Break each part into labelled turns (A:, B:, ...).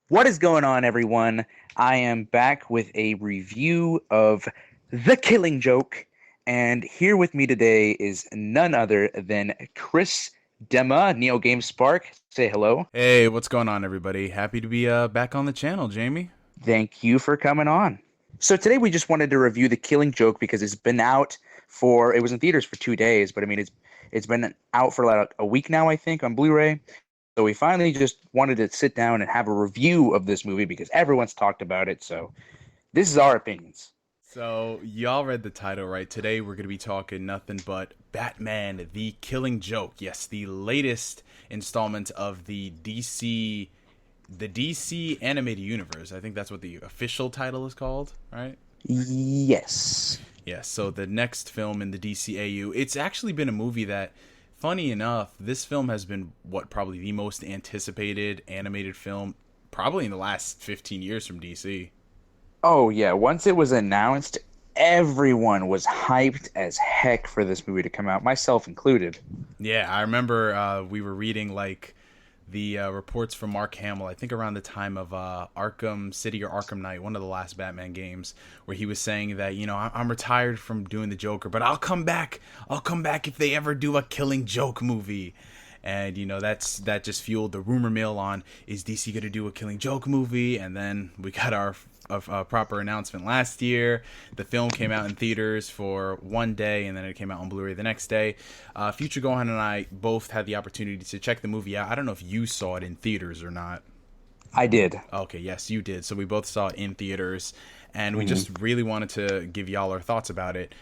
A: What is going on, everyone? I am back with a review of The Killing Joke, and here with me today is none other than Chris Dema, NeoGameSpark. Say hello.
B: Hey, what's going on, everybody? Happy to be back on the channel, Jamie.
A: Thank you for coming on. So today we just wanted to review The Killing Joke because it's been out for it was in theaters for 2 days, but I mean it's been out for like a week now, I think, on Blu-ray. So we finally just wanted to sit down and have a review of this movie because everyone's talked about it. So this is our opinions.
B: So, y'all read the title, right? Today we're going to be talking nothing but Batman the Killing Joke. Yes, the latest installment of the DC animated universe. I think that's what the official title is called, right?
A: Yes.
B: Yeah, so the next film in the DCAU. It's actually been a movie that, funny enough, this film has been probably the most anticipated animated film probably in the last 15 years from DC.
A: Oh yeah. Once it was announced, everyone was hyped as heck for this movie to come out, myself included.
B: Yeah, I remember we were reading like the reports from Mark Hamill, I think around the time of Arkham City or Arkham Knight, one of the last Batman games, where he was saying that, I'm retired from doing the Joker, but I'll come back. I'll come back if they ever do a Killing Joke movie. And that just fueled the rumor mill on, is DC gonna do a Killing Joke movie? And then we got our proper announcement last year. The film came out in theaters for one day, and then it came out on Blu-ray the next day. Future Gohan and I both had the opportunity to check the movie out. I don't know if you saw it in theaters or not.
A: I did.
B: Okay, yes, you did. So we both saw it in theaters, and we
A: Mhm.
B: just really wanted to give y'all our thoughts about it.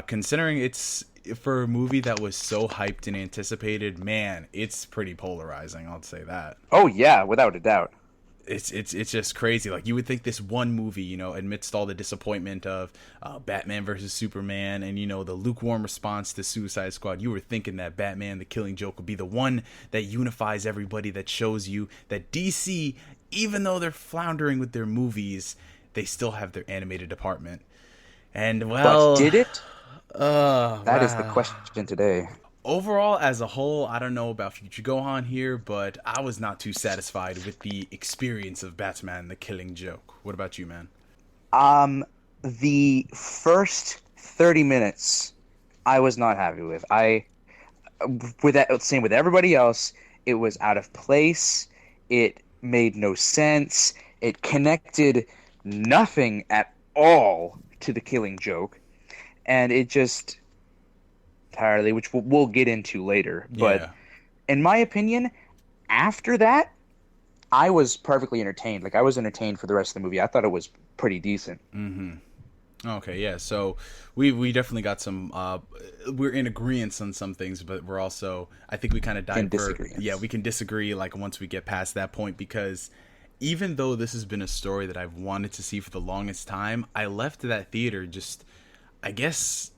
B: Considering it's for a movie that was so hyped and anticipated, man, it's pretty polarizing. I'll say that.
A: Oh yeah, without a doubt.
B: It's just crazy. Like, you would think this one movie, amidst all the disappointment of Batman versus Superman, and the lukewarm response to Suicide Squad, you were thinking that Batman the Killing Joke would be the one that unifies everybody, that shows you that DC, even though they're floundering with their movies, they still have their animated department. And
A: But
B: well,
A: did it? That is the
B: wow.
A: question today.
B: Overall, as a whole, I don't know about Future Gohan here, but I was not too satisfied with the experience of Batman the Killing Joke. What about you, man?
A: Um, the first 30 minutes I was not happy with. With that, same with everybody else, it was out of place. It made no sense. It connected nothing at all to the Killing Joke, and it just entirely, which we'll get into later. But
B: Yeah.
A: in my opinion, after that, I was perfectly entertained. Like I was entertained for the rest of the movie. I thought it was pretty decent.
B: Mm-hmm. Okay, yeah. So we definitely got some. We're in agreement on some things, but we're also, I think we kind of
A: In
B: divert. Yeah,
A: disagreements.
B: we can disagree like once we get past that point, because even though this has been a story that I've wanted to see for the longest time, I left that theater just, I guess,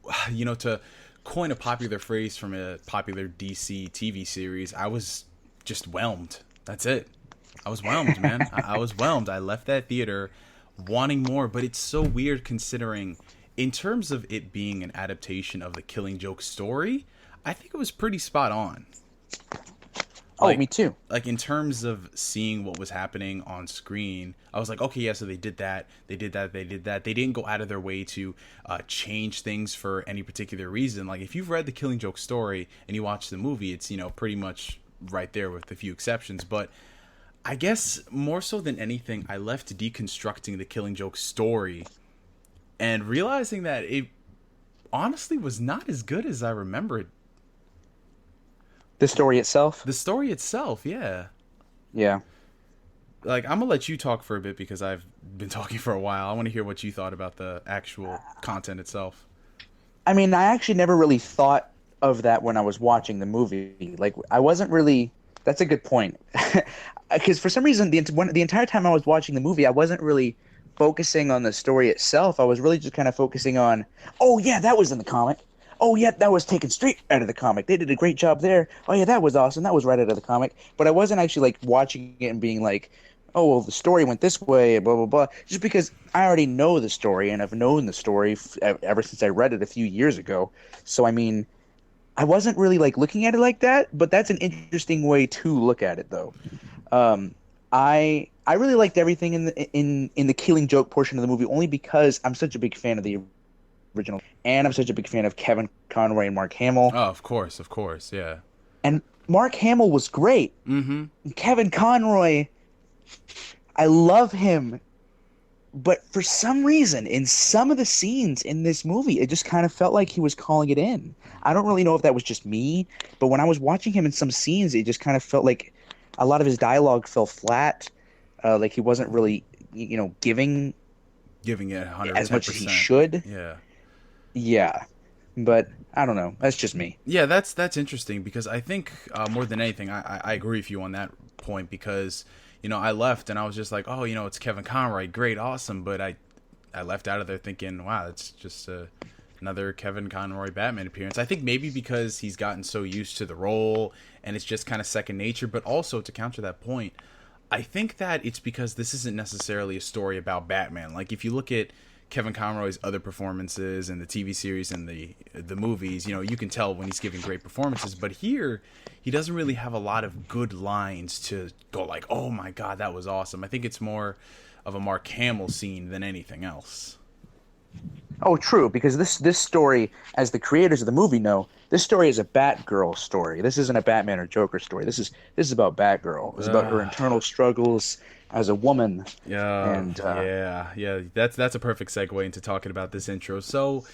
B: to coin a popular phrase from a popular DC TV series, I was just whelmed. That's it. I was whelmed, man. I was whelmed. I left that theater wanting more, but it's so weird considering, in terms of it being an adaptation of the Killing Joke story, I think it was pretty spot on.
A: Oh,
B: Like,
A: me too.
B: like in terms of seeing what was happening on screen, I was like, okay, yeah, so they did that, they did that, they did that. They didn't go out of their way to change things for any particular reason. Like, if you've read the Killing Joke story and you watch the movie, it's pretty much right there with a few exceptions. But I guess more so than anything, I left deconstructing the Killing Joke story and realizing that it honestly was not as good as I remember it.
A: The story itself.
B: The story itself, yeah.
A: Yeah.
B: Like, I'm gonna let you talk for a bit because I've been talking for a while. I want to hear what you thought about the actual content itself.
A: I mean, I actually never really thought of that when I was watching the movie. Like, I wasn't really. That's a good point. Because for some reason, the entire time I was watching the movie, I wasn't really focusing on the story itself. I was really just kind of focusing on, oh yeah, that was in the comic. Oh yeah, that was taken straight out of the comic. They did a great job there. Oh yeah, that was awesome. That was right out of the comic. But I wasn't actually like watching it and being like, oh well, the story went this way, blah blah blah. Just because I already know the story and I've known the story ever since I read it a few years ago. So I mean, I wasn't really like looking at it like that. But that's an interesting way to look at it, though. Um, I I really liked everything in the Killing Joke portion of the movie only because I'm such a big fan of the original, and I'm such a big fan of Kevin Conroy and Mark Hamill.
B: Oh, of course, yeah.
A: And Mark Hamill was great.
B: Mm-hmm.
A: Kevin Conroy, I love him, but for some reason, in some of the scenes in this movie, it just kind of felt like he was calling it in. I don't really know if that was just me, but when I was watching him in some scenes, it just kind of felt like a lot of his dialogue fell flat. Like he wasn't really, giving
B: Giving it 110%.
A: as much as he should.
B: Yeah.
A: Yeah, but I don't know. That's just me.
B: Yeah, that's interesting because I think more than anything, I agree with you on that point because, I left and I was just like, oh, it's Kevin Conroy, great, awesome, but I left out of there thinking, wow, it's just another Kevin Conroy Batman appearance. I think maybe because he's gotten so used to the role and it's just kind of second nature, but also to counter that point, I think that it's because this isn't necessarily a story about Batman. Like if you look at Kevin Conroy's other performances in the TV series and the movies, you can tell when he's giving great performances. But here, he doesn't really have a lot of good lines to go like, oh my God, that was awesome. I think it's more of a Mark Hamill scene than anything else.
A: Oh, true, because this story, as the creators of the movie know, this story is a Batgirl story. This isn't a Batman or Joker story. This is about Batgirl. It's about her internal struggles as a woman.
B: Yeah,
A: and
B: yeah. That's a perfect segue into talking about this intro. So,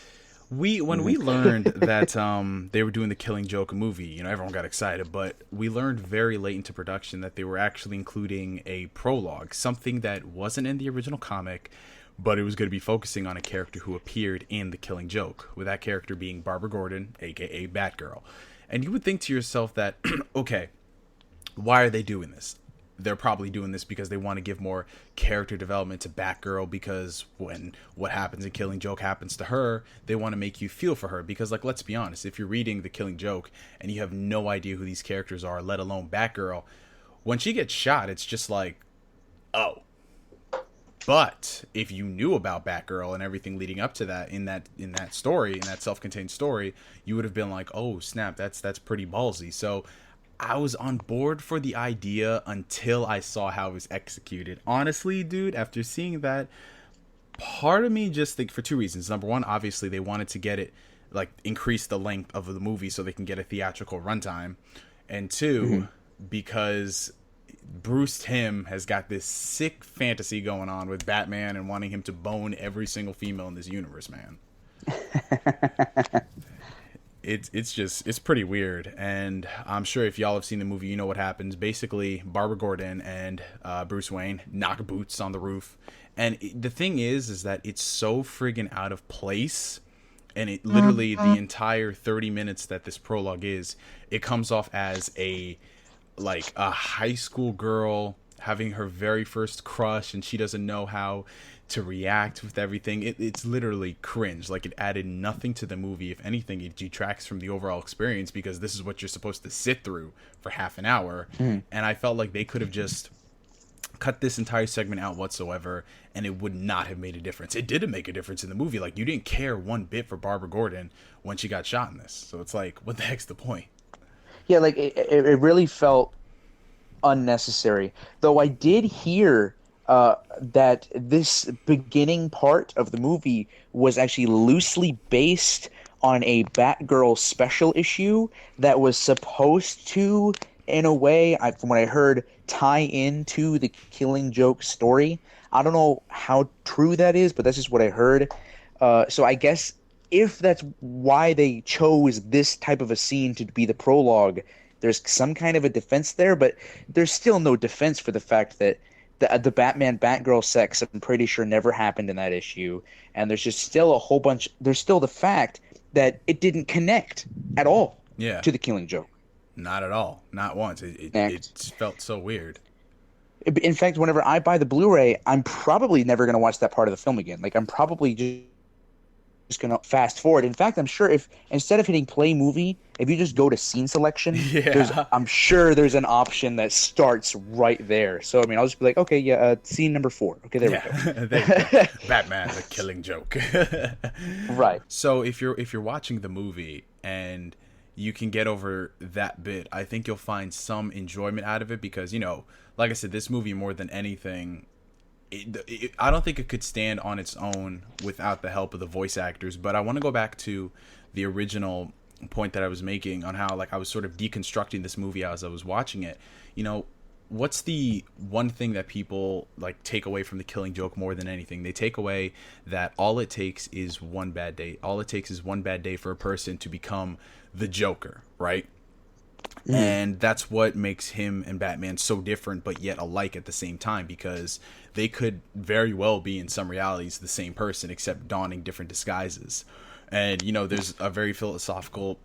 B: when we learned that they were doing the Killing Joke movie, everyone got excited, but we learned very late into production that they were actually including a prologue, something that wasn't in the original comic, but it was going to be focusing on a character who appeared in the Killing Joke, with that character being Barbara Gordon, aka Batgirl. And you would think to yourself that, okay, why are they doing this? They're probably doing this because they want to give more character development to Batgirl, because when what happens in Killing Joke happens to her, they want to make you feel for her. Because, like, let's be honest, if you're reading The Killing Joke and you have no idea who these characters are, let alone Batgirl, when she gets shot, it's just like, oh. But if you knew about Batgirl and everything leading up to that in that story, in that self-contained story, you would have been like, oh snap, that's pretty ballsy. So I was on board for the idea until I saw how it was executed. Honestly, dude, after seeing that, part of me just think for two reasons. Number one, obviously they wanted to get it, like, increase the length of the movie so they can get a theatrical runtime. And two, because Bruce Timm has got this sick fantasy going on with Batman and wanting him to bone every single female in this universe, man. It's pretty weird, and I'm sure if y'all have seen the movie, you know what happens. Basically, Barbara Gordon and Bruce Wayne knock boots on the roof, and the thing is that it's so friggin' out of place, and it literally the entire 30 minutes that this prologue is, it comes off as a high school girl having her very first crush, and she doesn't know how to react with everything. It's literally cringe. Like, it added nothing to the movie. If anything, it detracts from the overall experience, because this is what you're supposed to sit through for half an hour. And I felt like they could have just cut this entire segment out whatsoever, and it would not have made a difference. It didn't make a difference in the movie. Like, you didn't care one bit for Barbara Gordon when she got shot in this. So it's like, what the heck's the point?
A: Yeah, like it really felt unnecessary. Though I did hear that this beginning part of the movie was actually loosely based on a Batgirl special issue that was supposed to, in a way, from what I heard, tie into the Killing Joke story. I don't know how true that is, but that's just what I heard. So I guess if that's why they chose this type of a scene to be the prologue, there's some kind of a defense there, but there's still no defense for the fact that the Batman-Batgirl sex, I'm pretty sure, never happened in that issue. And there's just still a whole bunch... There's still the fact that it didn't connect at all to the Killing Joke.
B: Not at all. Not once. It felt so weird.
A: In fact, whenever I buy the Blu-ray, I'm probably never going to watch that part of the film again. Like, I'm probably just going to fast forward. In fact, I'm sure if instead of hitting play movie, if you just go to scene selection, I'm sure there's an option that starts right there. So, I mean, I'll just be like, okay, scene number 4. Okay, there we go.
B: Batman, the Killing Joke.
A: Right.
B: So if you're watching the movie and you can get over that bit, I think you'll find some enjoyment out of it because, you know, like I said, this movie more than anything, I don't think it could stand on its own without the help of the voice actors. But I want to go back to the original point that I was making on how, like, I was sort of deconstructing this movie as I was watching it. You know, what's the one thing that people like take away from The Killing Joke more than anything? They take away that all it takes is one bad day. All it takes is one bad day for a person to become the Joker, right? And that's what makes him and Batman so different but yet alike at the same time, because they could very well be in some realities the same person except donning different disguises. And, you know, there's a very philosophical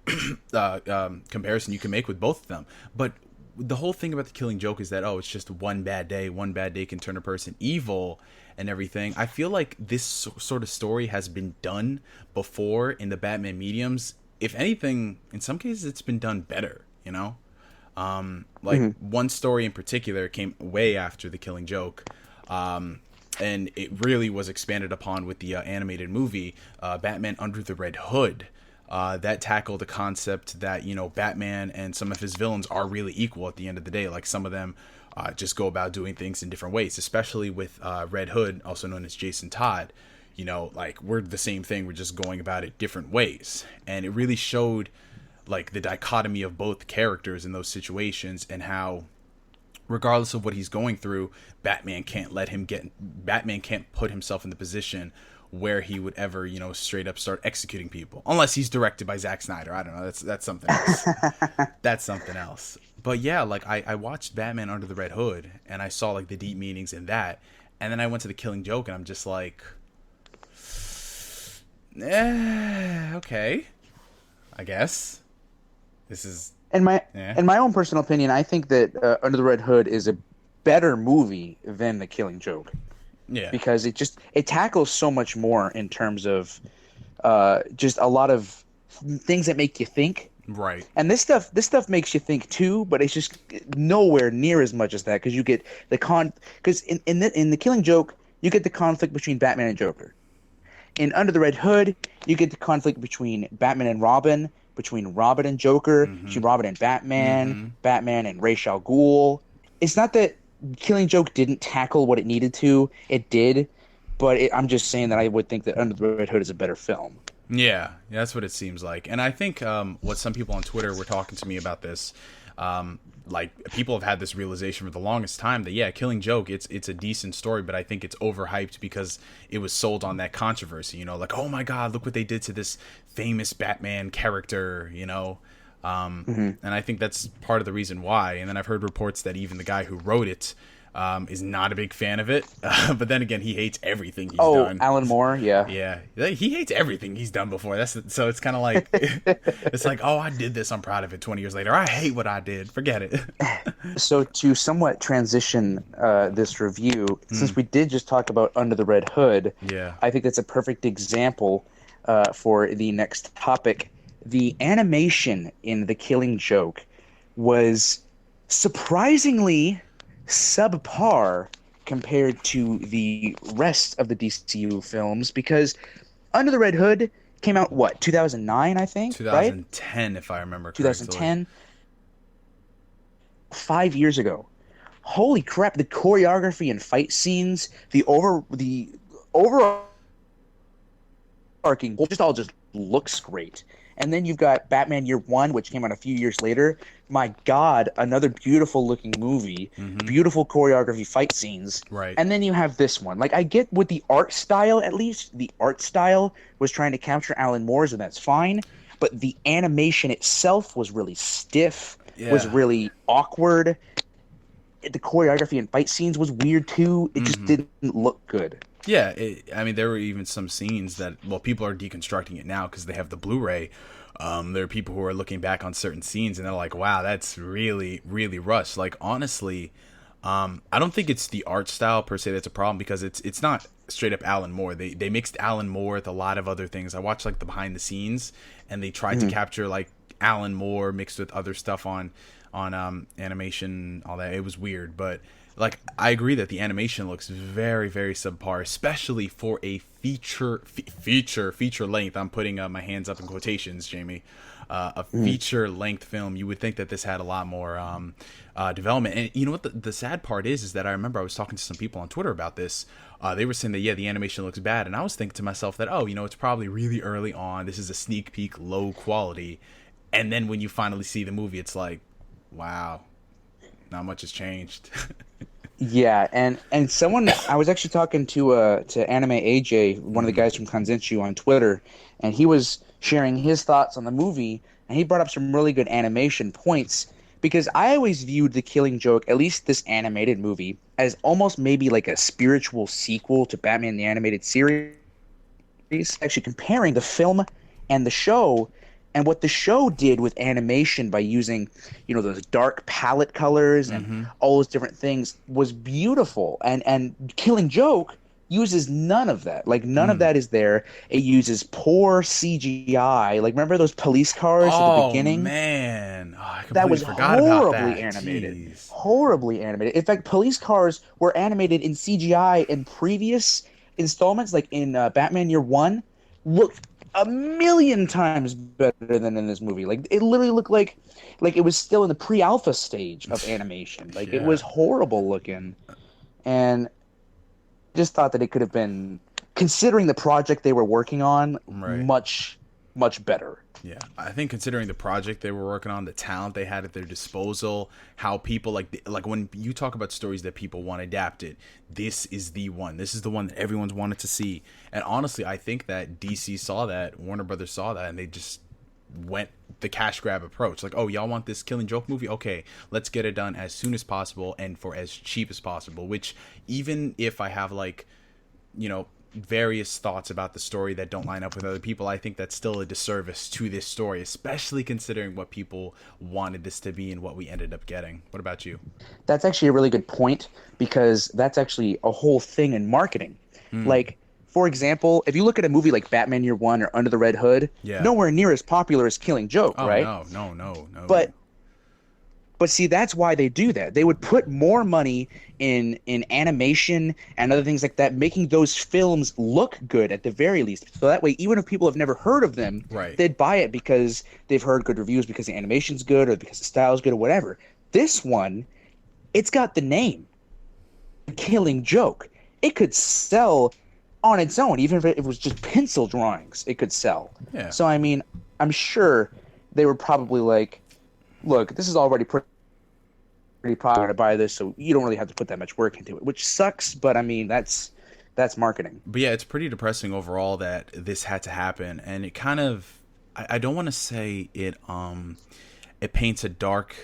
B: comparison you can make with both of them. But the whole thing about The Killing Joke is that, oh, it's just one bad day. One bad day can turn a person evil and everything. I feel like this sort of story has been done before in the Batman mediums. If anything, in some cases, it's been done better, you know? One story in particular came way after The Killing Joke. And it really was expanded upon with the animated movie, Batman Under the Red Hood. That tackled the concept that, you know, Batman and some of his villains are really equal at the end of the day. Like, some of them just go about doing things in different ways, especially with Red Hood, also known as Jason Todd. You know, like, we're the same thing, we're just going about it different ways. And it really showed, like, the dichotomy of both characters in those situations, and how, regardless of what he's going through, Batman can't put himself in the position where he would ever, you know, straight up start executing people, unless he's directed by Zack Snyder. I don't know. That's something else. That's something else. But yeah, like, I watched Batman Under the Red Hood, and I saw, like, the deep meanings in that, and then I went to The Killing Joke, and I'm just like, okay, I guess this is.
A: In my own personal opinion, I think that Under the Red Hood is a better movie than The Killing Joke.
B: Yeah.
A: Because it tackles so much more in terms of just a lot of things that make you think.
B: Right.
A: And this stuff makes you think too, but it's just nowhere near as much as that, because you get because in the Killing Joke, you get the conflict between Batman and Joker. In Under the Red Hood, you get the conflict between Batman and Robin, between Robin and Joker, between Robin and Batman, Batman and Ra's al Ghul. It's not that Killing Joke didn't tackle what it needed to. It did, but I'm just saying that I would think that Under the Red Hood is a better film.
B: Yeah, that's what it seems like. And I think what some people on Twitter were talking to me about this, like, people have had this realization for the longest time that, yeah, Killing Joke, it's a decent story, but I think it's overhyped because it was sold on that controversy, you know, like, oh my God, look what they did to this famous Batman character, you know. And I think that's part of the reason why. And then I've heard reports that even the guy who wrote it is not a big fan of it. But then again, he hates everything he's done.
A: Oh, Alan Moore, yeah.
B: Yeah, he hates everything he's done before. So it's kind of like, it's like, oh, I did this, I'm proud of it. 20 years later, I hate what I did. Forget it.
A: So to somewhat transition this review, since we did just talk about Under the Red Hood,
B: Yeah.
A: I think that's a perfect example for the next topic. The animation in The Killing Joke was surprisingly subpar compared to the rest of the DCU films, because Under the Red Hood came out, 2009, I think,
B: 2010, right? If I remember correctly.
A: 2010. 5 years ago. Holy crap, the choreography and fight scenes, the overarching just looks great. And then you've got Batman Year One, which came out a few years later. My God, another beautiful looking movie, beautiful choreography, fight scenes.
B: Right.
A: And then you have this one. Like, I get with the art style, at least the art style was trying to capture Alan Moore's, and that's fine. But the animation itself was really stiff, was really awkward. The choreography and fight scenes was weird too. It just didn't look good.
B: Yeah, I mean, there were even some scenes that, well, people are deconstructing it now because they have the Blu-ray. There are people who are looking back on certain scenes and they're like, wow, that's really, really rushed. Like, honestly, I don't think it's the art style per se that's a problem, because it's not straight up Alan Moore. They mixed Alan Moore with a lot of other things. I watched, like, the behind the scenes, and they tried to capture, like, Alan Moore mixed with other stuff on animation, all that. It was weird, but, like, I agree that the animation looks very, very subpar, especially for a feature length. I'm putting my hands up in quotations, Jamie. a feature length film, you would think that this had a lot more development. And you know what the sad part is that I remember I was talking to some people on Twitter about this. They were saying that, yeah, the animation looks bad. And I was thinking to myself that, oh, it's probably really early on. This is a sneak peek, low quality. And then when you finally see the movie, it's like, wow, not much has changed.
A: Yeah, and someone I was actually talking to Anime AJ, one of the guys from Kanzenshuu on Twitter, and he was sharing his thoughts on the movie, and he brought up some really good animation points because I always viewed The Killing Joke, at least this animated movie, as almost maybe like a spiritual sequel to Batman the Animated Series. Actually comparing the film and the show, and what the show did with animation by using, those dark palette colors and all those different things was beautiful. And Killing Joke uses none of that. Like none of that is there. It uses poor CGI. Like remember those police cars at the beginning?
B: Man, I
A: That
B: completely
A: was
B: forgot about that.
A: horribly animated.
B: Jeez.
A: Horribly animated. In fact, police cars were animated in CGI in previous installments, like in Batman Year One, looked a million times better than in this movie. Like it literally looked like it was still in the pre-alpha stage of animation. Like it
B: Yeah.
A: was horrible looking, and just thought that it could have been, considering the project they were working on,
B: Right.
A: much better.
B: Yeah, I think considering the project they were working on, the talent they had at their disposal, how people like when you talk about stories that people want adapted, this is the one. This is the one that everyone's wanted to see. And honestly, I think that DC saw that, Warner Brothers saw that, and they just went the cash grab approach. Like, oh, y'all want this Killing Joke movie? Okay, let's get it done as soon as possible and for as cheap as possible. Which, even if I have various thoughts about the story that don't line up with other people, I think that's still a disservice to this story, especially considering what people wanted this to be and what we ended up getting. What about you?
A: That's actually a really good point because that's actually a whole thing in marketing. Like, for example, if you look at a movie like Batman Year One or Under the Red Hood,
B: Yeah.
A: nowhere near as popular as Killing Joke,
B: Oh,
A: right?
B: no.
A: But see, that's why they do that. They would put more money in animation and other things like that, making those films look good at the very least. So that way, even if people have never heard of them,
B: Right.
A: they'd buy it because they've heard good reviews, because the animation's good, or because the style's good, or whatever. This one, it's got the name, Killing Joke. It could sell on its own, even if it was just pencil drawings. It could sell.
B: Yeah.
A: So I mean, I'm sure they were probably like, look, this is already pretty popular to buy this, so you don't really have to put that much work into it, which sucks, but I mean, that's marketing.
B: But yeah, it's pretty depressing overall that this had to happen, and it kind of, I don't want to say it paints a dark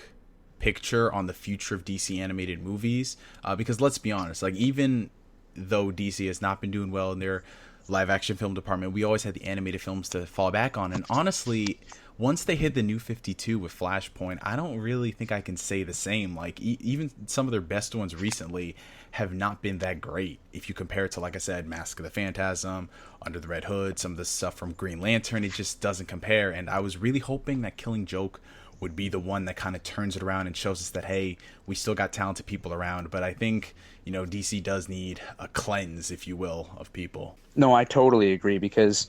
B: picture on the future of DC animated movies, because let's be honest, like even though DC has not been doing well in their live action film department, we always had the animated films to fall back on, and honestly, once they hit the New 52 with Flashpoint, I don't really think I can say the same. Like, even some of their best ones recently have not been that great. If you compare it to, like I said, Mask of the Phantasm, Under the Red Hood, some of the stuff from Green Lantern, it just doesn't compare. And I was really hoping that Killing Joke would be the one that kind of turns it around and shows us that, hey, we still got talented people around. But I think, DC does need a cleanse, if you will, of people.
A: No, I totally agree, because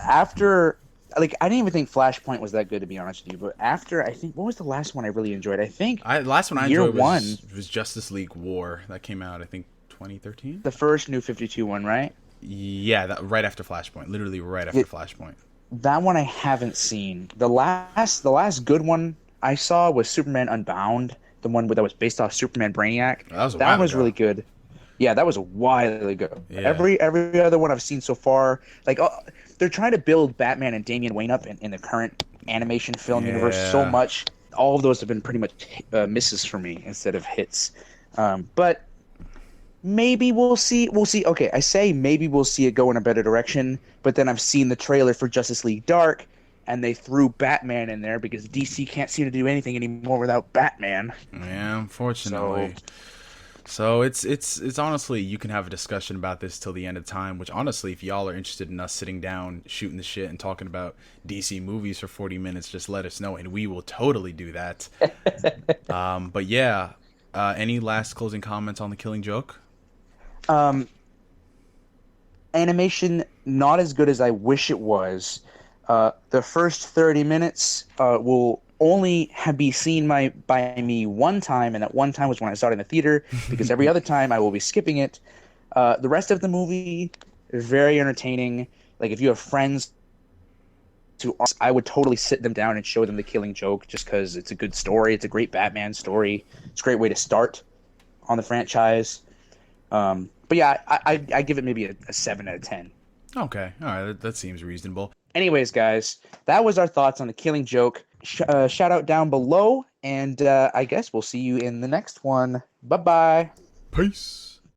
A: after... Like, I didn't even think Flashpoint was that good, to be honest with you. But after, I think, what was the last one I really enjoyed? I think
B: last one I
A: Year
B: enjoyed
A: One
B: was Justice League War. That came out, I think, 2013?
A: the first New 52 one, right?
B: Yeah, right after Flashpoint. Literally right after Flashpoint.
A: That one I haven't seen. The last good one I saw was Superman Unbound, the one that was based off Superman Brainiac.
B: That was a
A: That
B: while
A: one was
B: ago.
A: really good. Yeah, that was a while ago.
B: Yeah.
A: Every other one I've seen so far, like, they're trying to build Batman and Damian Wayne up in the current animation film universe so
B: Yeah.
A: much. All of those have been pretty much misses for me instead of hits. But maybe we'll see. We'll see. Okay, I say maybe we'll see it go in a better direction. But then I've seen the trailer for Justice League Dark, and they threw Batman in there because DC can't seem to do anything anymore without Batman.
B: Yeah, unfortunately. So it's honestly, you can have a discussion about this till the end of time, which honestly, if y'all are interested in us sitting down, shooting the shit and talking about DC movies for 40 minutes, just let us know and we will totally do that. But yeah, any last closing comments on The Killing Joke?
A: Animation not as good as I wish it was. The first 30 minutes will only be seen by me one time, and that one time was when I saw it in the theater, because every other time I will be skipping it. The rest of the movie is very entertaining. Like, if you have friends I would totally sit them down and show them The Killing Joke, just because it's a good story. It's a great Batman story. It's a great way to start on the franchise. But yeah, I give it maybe a 7 out of 10.
B: Okay, all right, that seems reasonable.
A: Anyways, guys, that was our thoughts on The Killing Joke. Shout out down below, and I guess we'll see you in the next one. Bye bye.
B: Peace.